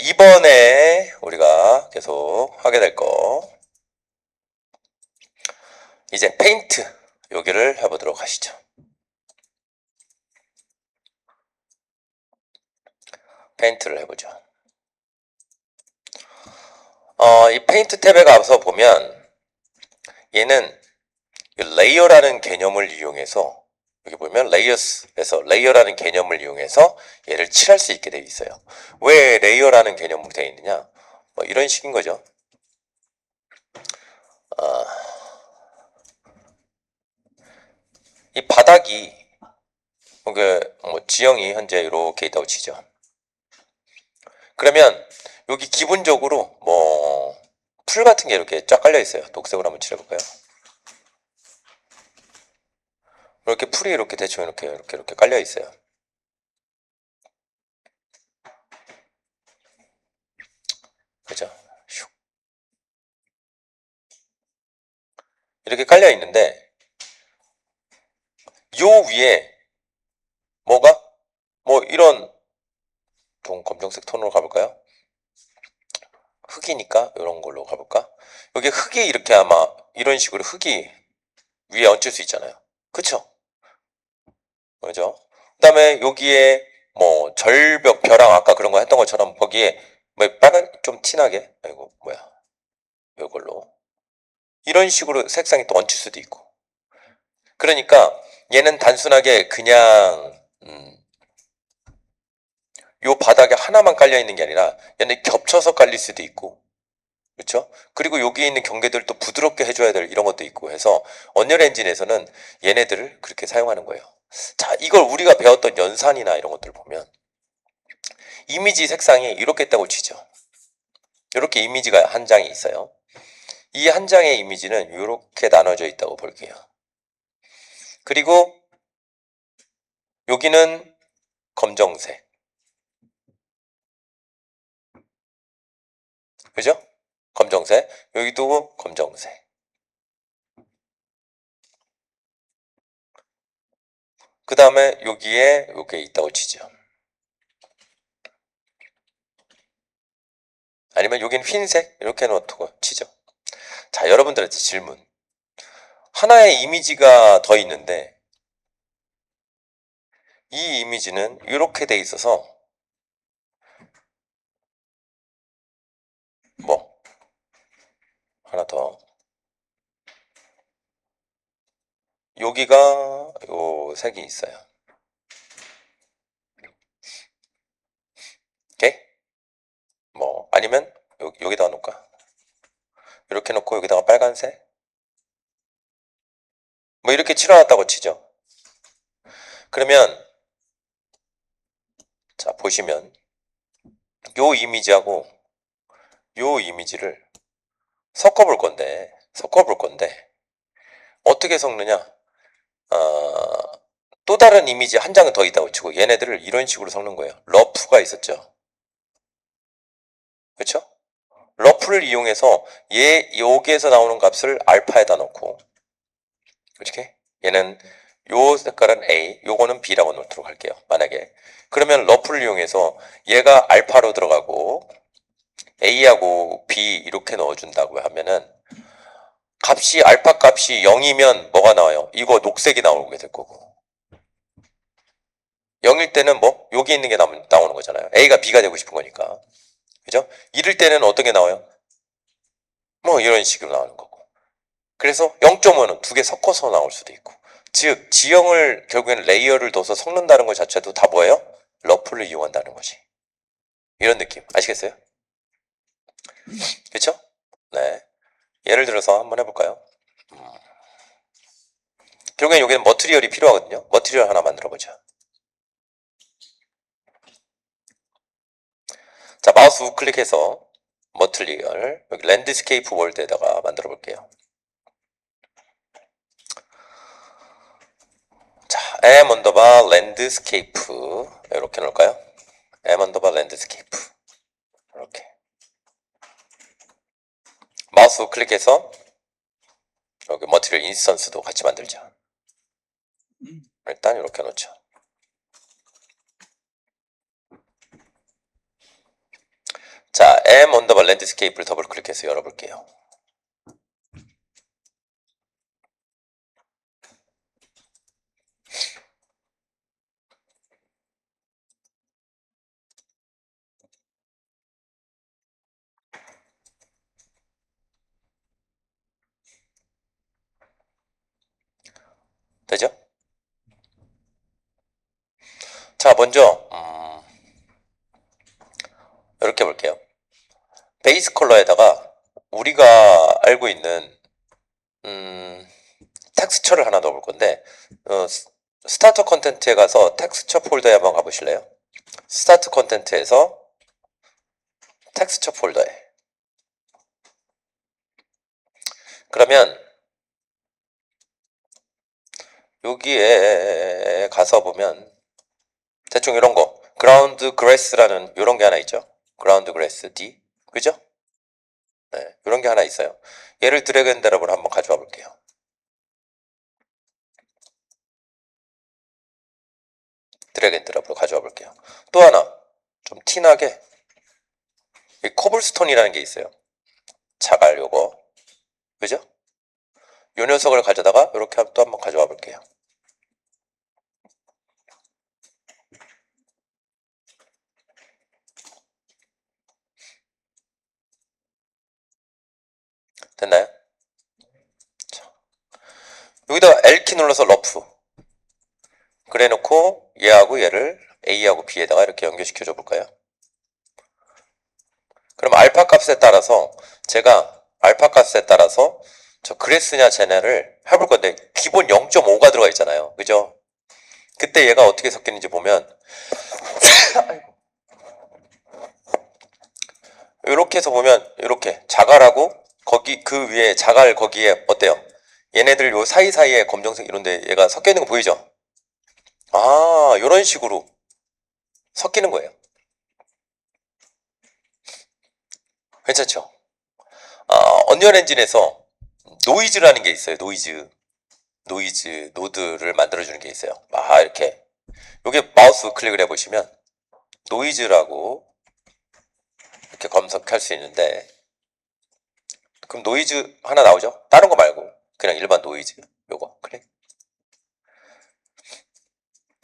이번에 우리가 계속 하게 될 거, 이제 페인트 여기를 해보도록 하시죠. 페인트를 해보죠. 이 페인트 탭에 가서 보면 얘는 레이어라는 개념을 이용해서, 여기 보면 레이어스에서 레이어라는 개념을 이용해서 얘를 칠할 수 있게 되어 있어요. 왜 레이어라는 개념으로 되어 있느냐? 뭐 이런 식인 거죠. 이 바닥이 지형이 현재 이렇게 있다고 치죠. 그러면 여기 기본적으로 풀 같은 게 이렇게 쫙 깔려 있어요. 녹색으로 한번 칠해볼까요? 이렇게 풀이 이렇게 대충 이렇게 깔려 있어요. 그죠? 이렇게 깔려 있는데 요 위에 뭐가 이런 검정색 톤으로 가볼까요? 흙이니까 이런 걸로 가볼까? 여기 흙이 이렇게 아마 이런 식으로 흙이 위에 얹힐 수 있잖아요. 그쵸? 그죠? 그 다음에 여기에 절벽, 벼랑 아까 그런 거 했던 것처럼 거기에 빨간 좀 진하게, 아이고 이걸로 이런 식으로 색상이 또 얹힐 수도 있고. 그러니까 얘는 단순하게 그냥 요 바닥에 하나만 깔려 있는 게 아니라 얘는 겹쳐서 깔릴 수도 있고, 그렇죠? 그리고 여기 있는 경계들을 또 부드럽게 해줘야 될 이런 것도 있고 해서 언리얼 엔진에서는 얘네들을 그렇게 사용하는 거예요. 자, 이걸 우리가 배웠던 연산이나 이런 것들 보면 이미지 색상이 이렇게 있다고 치죠. 이렇게 이미지가 한 장이 있어요. 이 한 장의 이미지는 이렇게 나눠져 있다고 볼게요. 그리고 여기는 검정색, 그죠? 검정색, 여기도 검정색. 그 다음에 여기에 요게 있다고 치죠. 아니면 여긴 흰색 이렇게 놓고 치죠. 자, 여러분들한테 질문. 하나의 이미지가 더 있는데 이 이미지는 이렇게 돼 있어서 하나 더, 여기가 요 색이 있어요. 오케이? 아니면 여기다가 놓을까? 이렇게 놓고 여기다가 빨간색 이렇게 칠해놨다고 치죠. 그러면 자, 보시면 요 이미지하고 요 이미지를 섞어볼 건데 어떻게 섞느냐? 또 다른 이미지 한 장은 더 있다고 치고 얘네들을 이런 식으로 섞는 거예요. 러프가 있었죠. 그렇죠? 러프를 이용해서 여기에서 나오는 값을 알파에다 넣고, 이렇게 얘는 요 색깔은 A, 요거는 B라고 놓도록 할게요. 만약에 그러면 러프를 이용해서 얘가 알파로 들어가고 A하고 B 이렇게 넣어준다고 하면은 값이 알파 값이 0이면 뭐가 나와요? 이거 녹색이 나오게 될 거고, 0일 때는 여기 있는 게 나오는 거잖아요. A가 B가 되고 싶은 거니까. 그죠? 이럴 때는 어떤 게 나와요? 이런 식으로 나오는 거고. 그래서 0.5는 두 개 섞어서 나올 수도 있고. 즉 지형을 결국에는 레이어를 둬서 섞는다는 것 자체도 다 뭐예요? 러프를 이용한다는 거지. 이런 느낌 아시겠어요? 그쵸? 네. 예를 들어서 한번 해볼까요? 결국엔 여기는 머티리얼이 필요하거든요. 머티리얼 하나 만들어보자. 자, 마우스 우클릭해서 머티리얼 여기 랜드스케이프 월드에다가 만들어 볼게요. 자, M 언더바 랜드스케이프 이렇게 놓을까요? M 언더바 랜드스케이프 이렇게 마우스 우클릭해서 여기 머티리얼 인스턴스도 같이 만들자. 일단 이렇게 놓죠. m 언더바 랜드스케이프를 더블 클릭해서 열어볼게요. 되죠? 자, 먼저 이렇게 볼게요. 베이스 컬러에다가 우리가 알고 있는 텍스처를 하나 넣어볼 건데 스타터 컨텐츠에 가서 텍스처 폴더에 한번 가보실래요? 스타트 컨텐츠에서 텍스처 폴더에 그러면 여기에 가서 보면 대충 이런 거 그라운드 그래스라는 이런 게 하나 있죠. 그라운드 그래스 D 그죠? 네, 이런 게 하나 있어요. 얘를 드래그 앤 드랍으로 한번 가져와 볼게요. 드래그 앤 드랍으로 가져와 볼게요. 또 하나 좀 티나게 이 코블스톤이라는 게 있어요. 자갈 요거 그죠? 요 녀석을 가져다가 이렇게 또 한번 가져와 볼게요. 됐나요? 자, 여기다가 L키 눌러서 러프 그래 놓고 얘하고 얘를 A하고 B에다가 이렇게 연결시켜 줘 볼까요? 그럼 알파 값에 따라서 제가 알파 값에 따라서 저 그래스냐 쟤네를 해볼 건데 기본 0.5가 들어가 있잖아요. 그죠? 그때 얘가 어떻게 섞이는지 보면 이렇게 해서 보면 이렇게 자갈하고 거기 그 위에 자갈 거기에 어때요? 얘네들 요 사이사이에 검정색 이런데 얘가 섞여 있는 거 보이죠? 아, 이런 식으로 섞이는 거예요. 괜찮죠? 언리얼 엔진에서 노이즈라는 게 있어요. 노이즈 노드를 만들어주는 게 있어요. 이렇게 여기 마우스 클릭을 해보시면 노이즈라고 이렇게 검색할 수 있는데 그럼 노이즈 하나 나오죠? 다른 거 말고 그냥 일반 노이즈 요거 클릭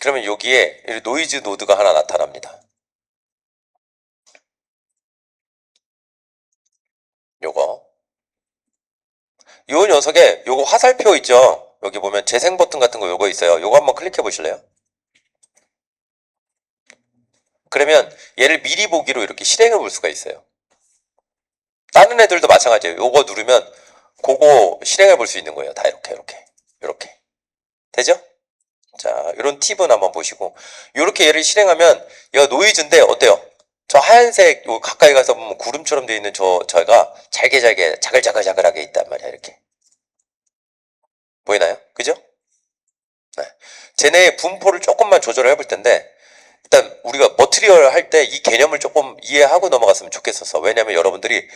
그러면 여기에 노이즈 노드가 하나 나타납니다. 요거 요 녀석에 요거 화살표 있죠? 여기 보면 재생 버튼 같은 거 요거 있어요. 요거 한번 클릭해 보실래요? 그러면 얘를 미리 보기로 이렇게 실행해 볼 수가 있어요. 다른 애들도 마찬가지예요. 요거 누르면 그거 실행해 볼 수 있는 거예요. 다 이렇게 되죠? 자, 이런 팁은 한번 보시고 이렇게 얘를 실행하면 얘가 노이즈인데 어때요? 저 하얀색 요 가까이 가서 보면 구름처럼 되어 있는 저가 잘게 자글자글하게 있단 말이야. 이렇게 보이나요? 그죠? 네. 쟤네의 분포를 조금만 조절을 해볼 텐데 일단 우리가 머티리얼 할 때 이 개념을 조금 이해하고 넘어갔으면 좋겠어서 왜냐면 여러분들이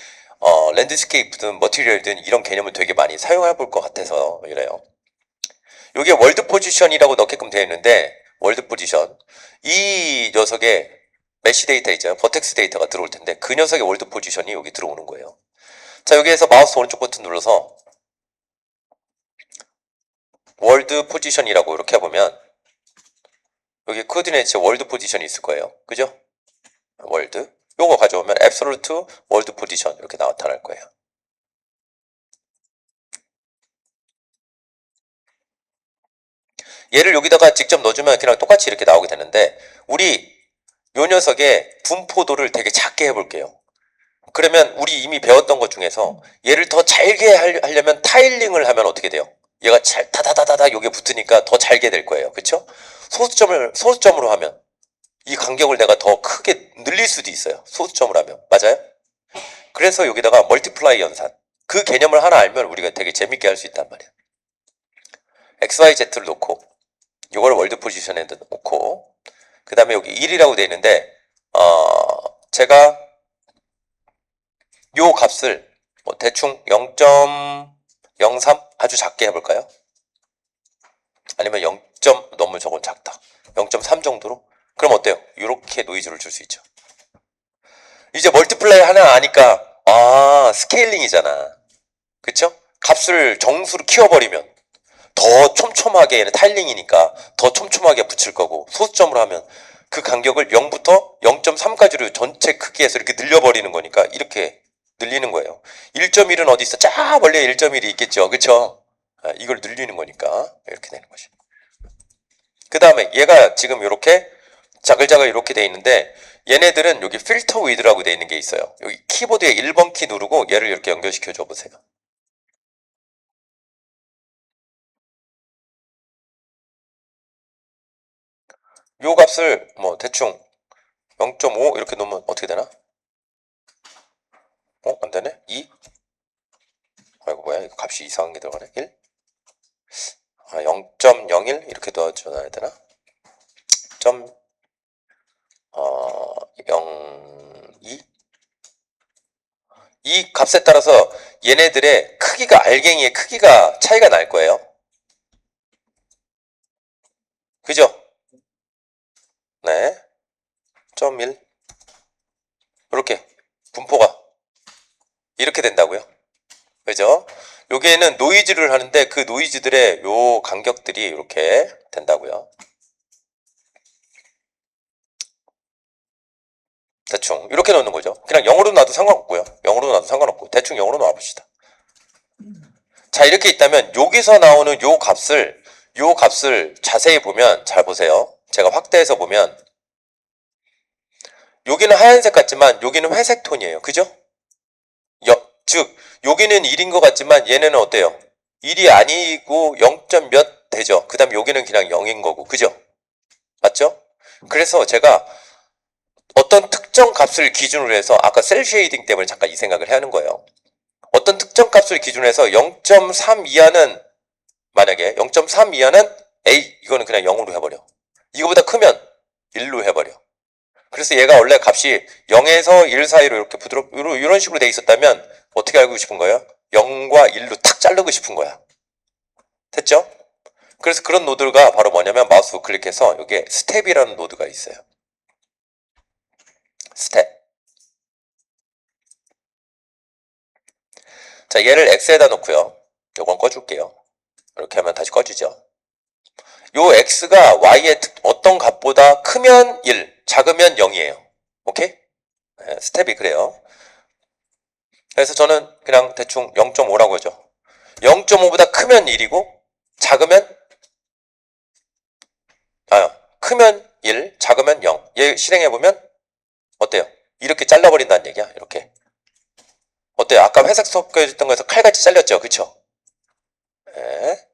랜드스케이프든 머티리얼든 이런 개념을 되게 많이 사용해 볼 것 같아서 이래요. 여기에 월드 포지션이라고 넣게끔 되어 있는데 월드 포지션 이 녀석에 메시 데이터 있죠. 버텍스 데이터가 들어올 텐데 그 녀석의 월드 포지션이 여기 들어오는 거예요. 자, 여기에서 마우스 오른쪽 버튼 눌러서 월드 포지션이라고 이렇게 해보면 여기 코디네이트 월드 포지션이 있을 거예요. 그죠? 월드 요거 가져오면 앱솔루트 월드 포지션 이렇게 나타날 거예요. 얘를 여기다가 직접 넣어주면 그냥 똑같이 이렇게 나오게 되는데 우리 요 녀석의 분포도를 되게 작게 해볼게요. 그러면 우리 이미 배웠던 것 중에서 얘를 더 잘게 하려면 타일링을 하면 어떻게 돼요? 얘가 잘 다다다다다 여기에 붙으니까 더 잘게 될 거예요. 그쵸? 소수점으로 하면 이 간격을 내가 더 크게 늘릴 수도 있어요. 소수점으로 하면. 맞아요? 그래서 여기다가 멀티플라이 연산 그 개념을 하나 알면 우리가 되게 재밌게 할 수 있단 말이야. XYZ를 놓고 이걸 월드 포지션에 놓고 그 다음에 여기 1이라고 되어 있는데 제가 요 값을 뭐 대충 0.03 아주 작게 해볼까요? 아니면 0. 너무 저건 작다. 0.3 정도로? 그럼 어때요? 이렇게 노이즈를 줄 수 있죠. 이제 멀티플라이 하나 아니까 스케일링이잖아. 그쵸? 값을 정수로 키워버리면 더 촘촘하게, 얘는 타일링이니까 더 촘촘하게 붙일 거고, 소수점으로 하면 그 간격을 0부터 0.3까지로 전체 크기에서 이렇게 늘려버리는 거니까 이렇게 늘리는 거예요. 1.1은 어디 있어? 저 멀리에 1.1이 있겠죠. 그쵸? 이걸 늘리는 거니까 이렇게 되는 거죠. 그 다음에 얘가 지금 이렇게 자글자글 이렇게 돼 있는데, 얘네들은 여기 필터 위드라고 돼 있는 게 있어요. 여기 키보드에 1번 키 누르고 얘를 이렇게 연결시켜 줘 보세요. 요 값을 뭐 대충 0.5 이렇게 놓으면 어떻게 되나? 안 되네? 2? 아이고 뭐야, 이거 값이 이상한 게 들어가네. 1? 0.01 이렇게 넣어줘야 되나? 0.02? 이 값에 따라서 얘네들의 크기가, 알갱이의 크기가 차이가 날 거예요. 그죠? 네. 0.1 이렇게 분포가 이렇게 된다고요. 그죠? 여기에는 노이즈를 하는데 그 노이즈들의 요 간격들이 이렇게 된다고요. 대충 이렇게 넣는 거죠. 그냥 0으로 놔도 상관없고요. 0으로 놔도 상관없고 대충 0으로 놔봅시다. 자, 이렇게 있다면 여기서 나오는 요 값을 자세히 보면, 잘 보세요. 제가 확대해서 보면 여기는 하얀색 같지만 여기는 회색 톤이에요. 그죠? 즉 여기는 1인 것 같지만 얘네는 어때요? 1이 아니고 0. 몇 되죠. 그 다음 여기는 그냥 0인 거고. 그죠? 맞죠? 그래서 제가 어떤 특정 값을 기준으로 해서, 아까 셀 쉐이딩 때문에 잠깐 이 생각을 하는 거예요. 어떤 특정 값을 기준으로 해서 0.3 이하는, 만약에 0.3 이하는 A, 이거는 그냥 0으로 해버려. 이거보다 크면 1로 해버려. 그래서 얘가 원래 값이 0에서 1 사이로 이렇게 이런 식으로 돼 있었다면 어떻게 알고 싶은 거예요? 0과 1로 탁 자르고 싶은 거야. 됐죠? 그래서 그런 노드가 바로 뭐냐면, 마우스 우클릭해서 여기에 스텝이라는 노드가 있어요. 스텝. 자, 얘를 X에다 놓고요. 요건 꺼줄게요. 이렇게 하면 다시 꺼지죠. 요 X가 Y의 어떤 값보다 크면 1, 작으면 0이에요. 오케이? 네, 스텝이 그래요. 그래서 저는 그냥 대충 0.5라고 하죠. 0.5보다 크면 1이고, 작으면, 크면 1, 작으면 0. 얘 실행해보면 어때요? 이렇게 잘라버린다는 얘기야. 이렇게. 어때요? 아까 회색 섞여있던 거에서 칼같이 잘렸죠? 그쵸? 네.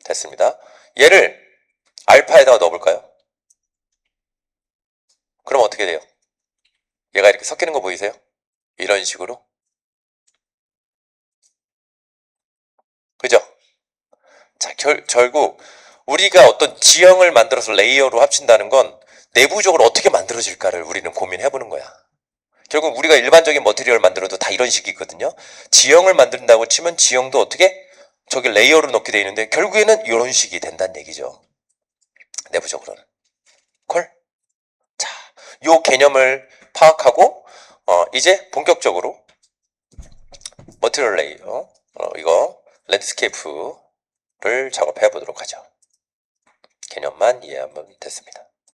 됐습니다. 얘를 알파에다가 넣어볼까요? 그럼 어떻게 돼요? 얘가 이렇게 섞이는 거 보이세요? 이런 식으로. 그죠? 자, 결국 우리가 어떤 지형을 만들어서 레이어로 합친다는 건 내부적으로 어떻게 만들어질까를 우리는 고민해보는 거야. 결국 우리가 일반적인 머티리얼을 만들어도 다 이런 식이거든요. 지형을 만든다고 치면 지형도 어떻게 저기 레이어로 넣게 돼 있는데 결국에는 이런 식이 된다는 얘기죠. 내부적으로는. 콜? 자, 요 개념을 파악하고 이제 본격적으로 머티리얼 레이어, 이거 랜드스케이프를 작업해 보도록 하죠. 개념만 이해하면 됐습니다.